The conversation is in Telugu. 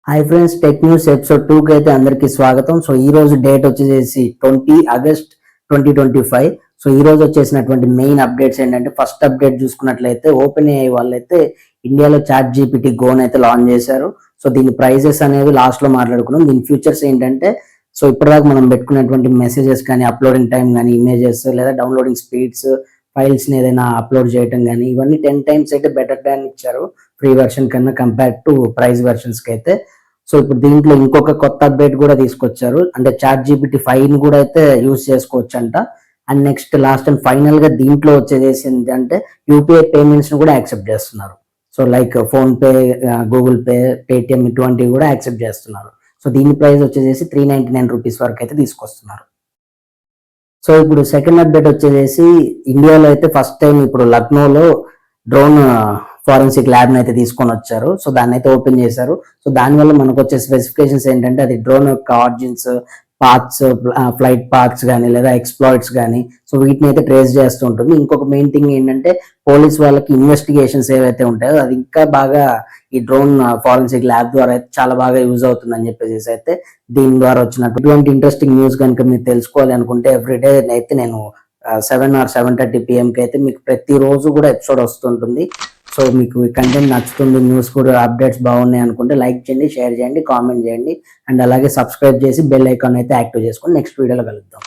Hi friends, tech news episode 2 కి అయితే అందరికీ స్వాగతం. సో ఈ రోజు డేట్ వచ్చేసి 20 ఆగస్ట్ 2025. సో ఈ రోజు వచ్చేసినటువంటి మెయిన్ అప్డేట్స్ ఏంటంటే, ఫస్ట్ అప్డేట్ చూసుకున్నట్లయితే ఓపెన్ ఏఐ వాళ్ళైతే ఇండియాలో చాట్ జీపీటీ గోన్ అయితే లాంచ్ చేశారు. సో దీని ప్రైజెస్ అనేవి లాస్ట్ లో మాట్లాడుకున్నాం. దీని ఫ్యూచర్స్ ఏంటంటే, సో ఇప్పటిదాకా మనం పెట్టుకున్నటువంటి మెసేజెస్ కానీ, అప్లోడింగ్ టైం కానీ, ఇమేజెస్ లేదా డౌన్లోడింగ్ స్పీడ్స్, ఫైల్స్ ని ఏదైనా అప్లోడ్ చేయడం కానీ, ఇవన్నీ 10 times అయితే బెటర్ దాన్ ఇచ్చారు ఫ్రీ వెర్షన్ కన్నా కంపేర్ టు ప్రైస్ వెర్షన్స్ కి అయితే. సో ఇప్పుడు దీంట్లో ఇంకొక కొత్త అప్డేట్ కూడా తీసుకొచ్చారు, అంటే చాట్ జీపీటీ 5 ని కూడా అయితే యూజ్ చేసుకోవచ్చు అంట. And next last and final గా దీంట్లో వచ్చేసి ఏంటంటే యూపీఐ పేమెంట్స్ ని కూడా యాక్సెప్ట్ చేస్తున్నారు. So like phone pay, Google pay, Paytm ఇటువంటివి కూడా యాక్సెప్ట్ చేస్తున్నారు. సో దీని ప్రైస్ వచ్చేసి 399 రూపీస్ వరకు అయితే తీసుకొస్తున్నారు. సో ఇప్పుడు సెకండ్ అప్డేట్ వచ్చేసి ఇండియాలో అయితే ఫస్ట్ టైం ఇప్పుడు లక్నోలో డ్రోన్ ఫారెన్సిక్ ల్యాబ్ ని అయితే తీసుకొని వచ్చారు. సో దాన్ని అయితే ఓపెన్ చేశారు. సో దానివల్ల మనకు వచ్చే స్పెసిఫికేషన్స్ ఏంటంటే, అది డ్రోన్ యొక్క ఆర్జిన్స్, పార్ట్స్, ఫ్లైట్ పార్ట్స్ కానీ లేదా ఎక్స్ప్లాయిట్స్ కానీ, సో వీటిని అయితే ట్రేస్ చేస్తూ ఉంటుంది. ఇంకొక మెయిన్ థింగ్ ఏంటంటే, పోలీస్ వాళ్ళకి ఇన్వెస్టిగేషన్స్ ఏవైతే ఉంటాయో అది ఇంకా బాగా ఈ డ్రోన్ ఫారెన్సిక్ ల్యాబ్ ద్వారా అయితే చాలా బాగా యూజ్ అవుతుందని చెప్పేసి అయితే దీని ద్వారా వచ్చినటువంటి ఇంట్రెస్టింగ్ న్యూస్ కనుక మీరు తెలుసుకోవాలి అనుకుంటే, ఎవ్రీడే అయితే నేను 7 or 7:30 PM కి అయితే మీకు ప్రతిరోజు కూడా ఎపిసోడ్ వస్తుంటుంది. సో మీకు ఈ కంటెంట్ నచ్చుతుంది, న్యూస్ కూడా అప్డేట్స్ బాగున్నాయి అనుకుంటే లైక్ చేయండి, షేర్ చేయండి, కామెంట్ చేయండి, అండ్ అలాగే సబ్స్క్రైబ్ చేసి బెల్ ఐకాన్ అయితే యాక్టివ్ చేసుకోండి. నెక్స్ట్ వీడియోలో కలుద్దాం.